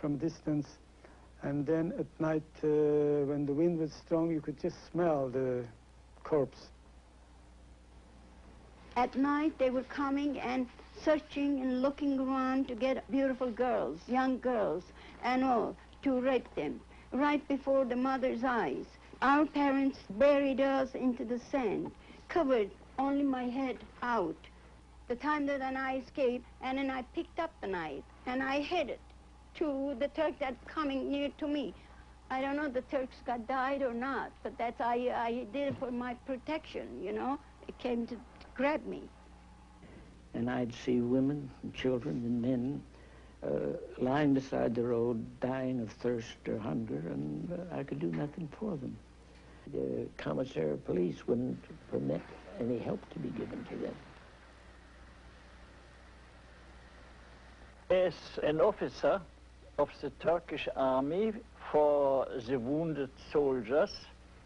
from distance. And then at night, when the wind was strong, you could just smell the corpse. At night, they were coming and searching and looking around to get beautiful girls, young girls, and all, to rape them, right before the mother's eyes. Our parents buried us into the sand, covered only my head out. The time that I escaped, and then I picked up the knife, and I hid it to the Turk that's coming near to me. I don't know if the Turks got died or not, but that's, I did it for my protection, you know. It came to grab me. And I'd see women and children and men lying beside the road, dying of thirst or hunger, and I could do nothing for them. The commissary of police wouldn't permit any help to be given to them. As an officer of the Turkish army for the wounded soldiers,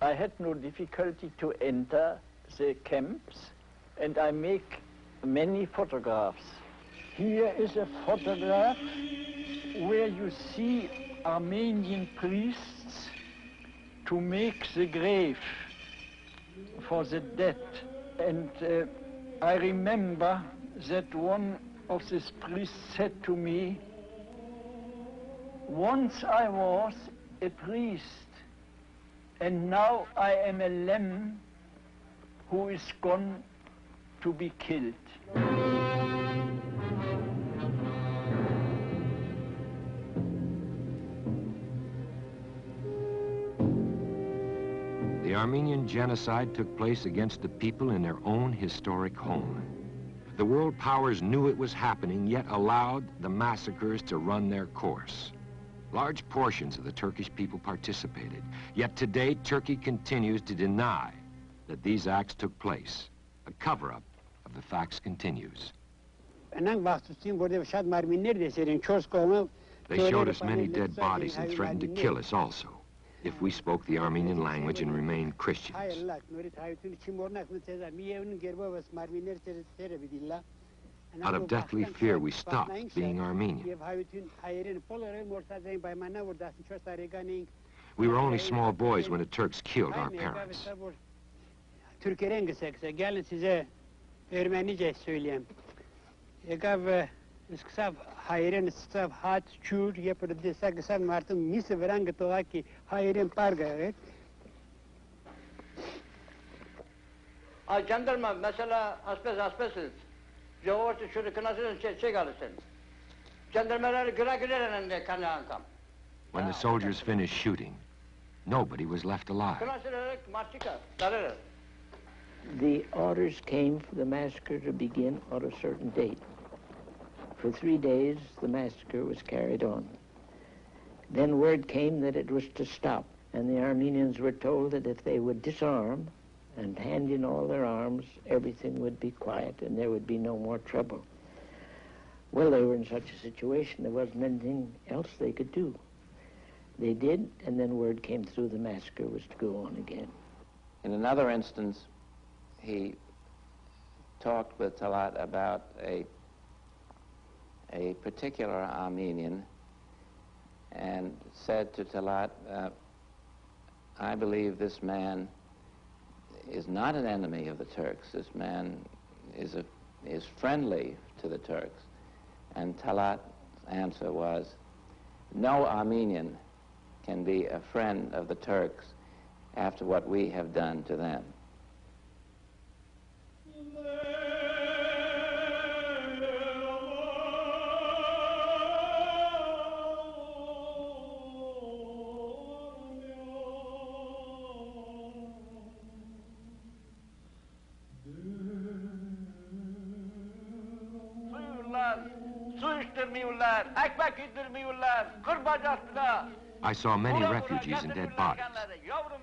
I had no difficulty to enter the camps, and I make many photographs. Here is a photograph where you see Armenian priests to make the grave for the dead. And I remember that one of these priests said to me, "Once I was a priest, and now I am a lamb who is gone to be killed." The Armenian genocide took place against the people in their own historic home. The world powers knew it was happening, yet allowed the massacres to run their course. Large portions of the Turkish people participated, yet today Turkey continues to deny that these acts took place. A cover-up of the facts continues. They showed us many dead bodies and threatened to kill us also if we spoke the Armenian language and remained Christians. Out of deathly fear, we stopped being Armenian. We were only small boys when the Turks killed our parents. Gentlemen, mesela asbesiz. Jovort şunu kınasın şey alırsın. Gentlemenler güle güle kanyankam. When the soldiers finished shooting, nobody was left alive. The orders came for the massacre to begin on a certain date. For 3 days, the massacre was carried on. Then word came that it was to stop, and the Armenians were told that if they would disarm and hand in all their arms, everything would be quiet and there would be no more trouble. Well, they were in such a situation, there wasn't anything else they could do. They did, and then word came through the massacre was to go on again. In another instance, he talked with Talat about a particular Armenian and said to Talat, I believe this man is not an enemy of the Turks. This man is friendly to the Turks. And Talat's answer was, no Armenian can be a friend of the Turks after what we have done to them. I saw many refugees and dead bodies.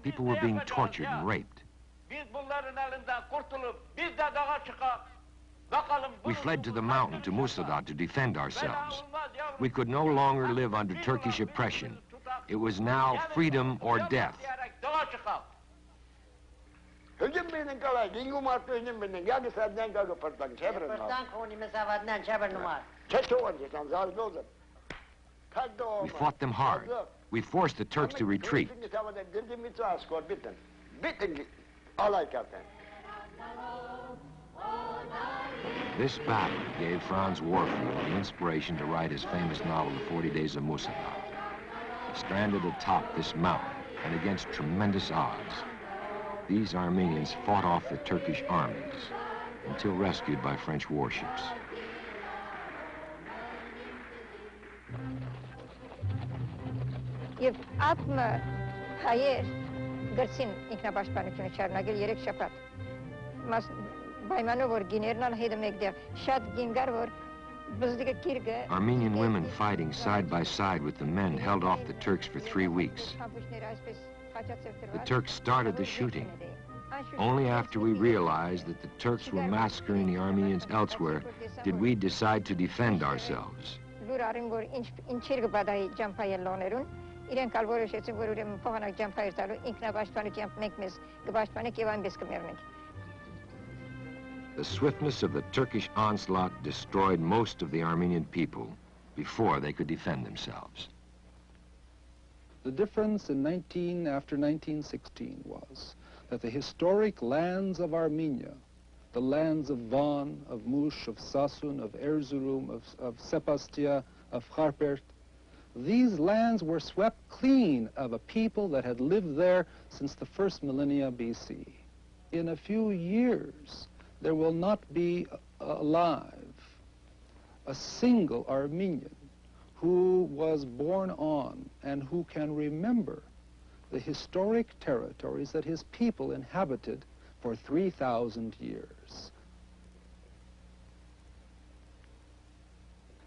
People were being tortured and raped. We fled to the mountain, to Musada, to defend ourselves. We could no longer live under Turkish oppression. It was now freedom or death. We fought them hard. We forced the Turks to retreat. This battle gave Franz Warfield the inspiration to write his famous novel, The 40 Days of Mustafa. Stranded atop this mountain and against tremendous odds, these Armenians fought off the Turkish armies until rescued by French warships. Եվ ատմը հայեր գրցին ինքնաբաշխանությունը չարնագել 3 շաբաթ։ Պայմանով որ գիներն ալ հետը մեկտեղ շատ գինգար որ բզդիկը կիրգը Armenian women fighting side by side with the men held off the Turks for 3 weeks. The Turks started the shooting. Only after we realized that the Turks were massacring the Armenians elsewhere did we decide to defend ourselves. Իրենք ալ որոշեցին, որ ուրեմն փոխանակ ջամփայր տալու ինքնաբաշխանությամբ մենք մեզ կբաշխանենք եւ այնպես կմեռնենք։ The swiftness of the Turkish onslaught destroyed most of the Armenian people before they could defend themselves. The difference after 1916 was that the historic lands of Armenia, the lands of Van, of Mush, of Sasun, of Erzurum, of Sepastia, of Kharpert, these lands were swept clean of a people that had lived there since the first millennia BC. In a few years, there will not be alive a single Armenian who was born on and who can remember the historic territories that his people inhabited for 3,000 years.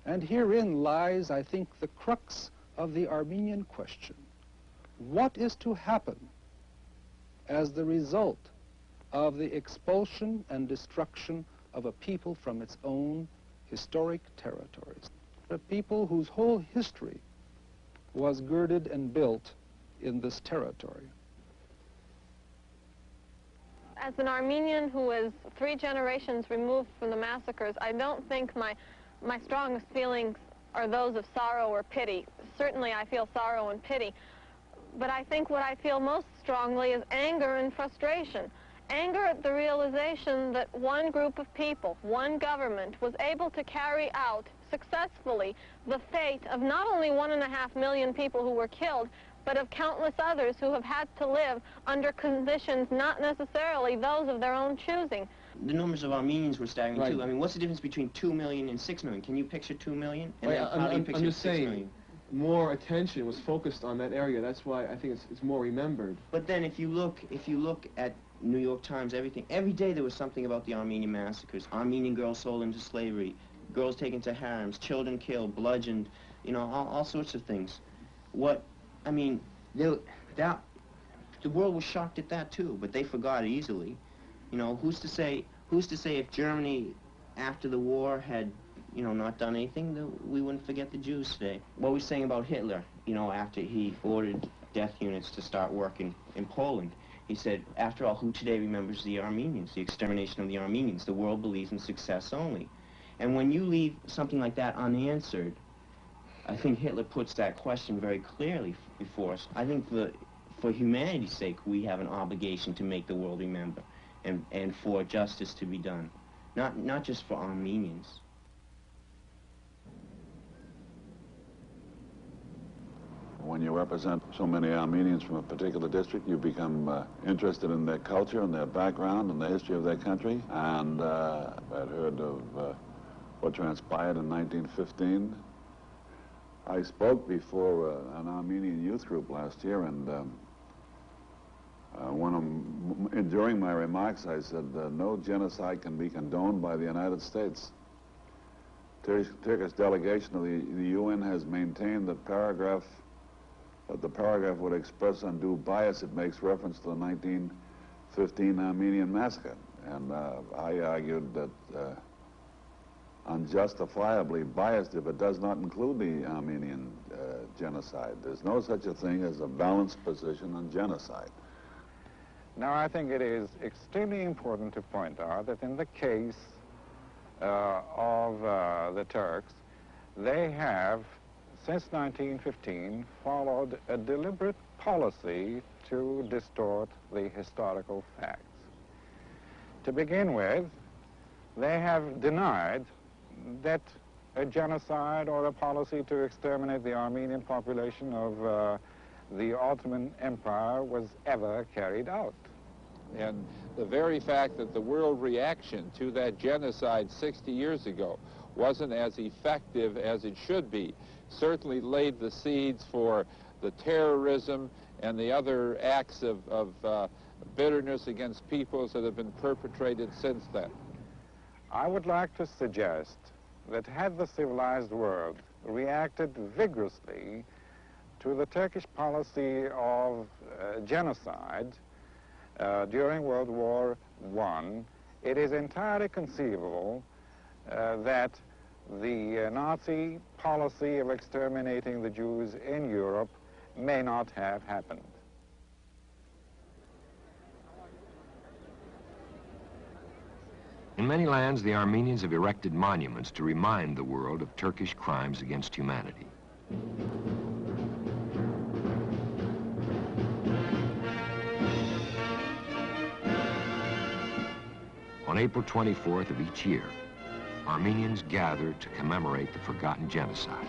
And herein lies, I think, the crux of the Armenian question. What is to happen as the result of the expulsion and destruction of a people from its own historic territories? A people whose whole history was girded and built in this territory. As an Armenian who is 3 generations removed from the massacres, I don't think my strongest feelings are those of sorrow or pity. Certainly I feel sorrow and pity, but I think what I feel most strongly is anger and frustration. Anger at the realization that one group of people, one government, was able to carry out successfully the fate of not only 1.5 million people who were killed, but of countless others who have had to live under conditions not necessarily those of their own choosing. The numbers of Armenians were staggering too. I mean, what's the difference between 2 million and 6 million? Can you picture 2 million? And how do you picture I'm just 6 saying, million? more attention was focused on that area. That's why I think it's more remembered. But then if you look at New York Times, everything, every day there was something about the Armenian massacres. Armenian girls sold into slavery, girls taken to harems, children killed, bludgeoned, you know, all sorts of things. I mean, the world was shocked at that too, but they forgot easily. You know, who's to say if Germany, after the war, had, you know, not done anything, we wouldn't forget the Jews today. What we're saying about Hitler, you know, after he ordered death units to start working in Poland, he said, after all, who today remembers the Armenians, the extermination of the Armenians? The world believes in success only. And when you leave something like that unanswered, I think Hitler puts that question very clearly before us. I think for humanity's sake, we have an obligation to make the world remember and for justice to be done, not just for Armenians. When you represent so many Armenians from a particular district, you become interested in their culture and their background and the history of their country. And I'd heard of what transpired in 1915. I spoke before an Armenian youth group last year, and during my remarks I said no genocide can be condoned by the United States. Turkish delegation of the UN has maintained that the paragraph would express undue bias. It makes reference to the 1915 Armenian massacre. And I argued that unjustifiably biased if it does not include the Armenian genocide. There's no such a thing as a balanced position on genocide. Now, I think it is extremely important to point out that in the case of the Turks, they have since 1915, followed a deliberate policy to distort the historical facts. To begin with, they have denied that a genocide or a policy to exterminate the Armenian population of the Ottoman Empire was ever carried out. And the very fact that the world reaction to that genocide 60 years ago wasn't as effective as it should be certainly laid the seeds for the terrorism and the other acts of bitterness against peoples that have been perpetrated since then. I would like to suggest that had the civilized world reacted vigorously to the Turkish policy of genocide during World War I, it is entirely conceivable that the Nazi policy of exterminating the Jews in Europe may not have happened. In many lands, the Armenians have erected monuments to remind the world of Turkish crimes against humanity. On April 24th of each year, Armenians gather to commemorate the Forgotten Genocide.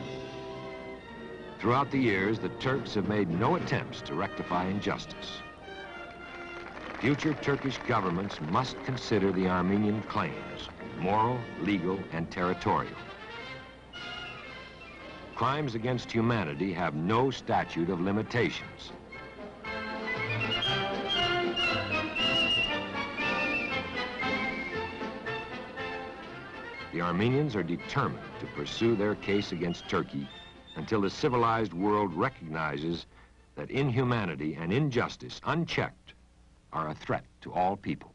Throughout the years, the Turks have made no attempts to rectify injustice. Future Turkish governments must consider the Armenian claims, moral, legal, and territorial. Crimes against humanity have no statute of limitations. The Armenians are determined to pursue their case against Turkey until the civilized world recognizes that inhumanity and injustice, unchecked, are a threat to all people.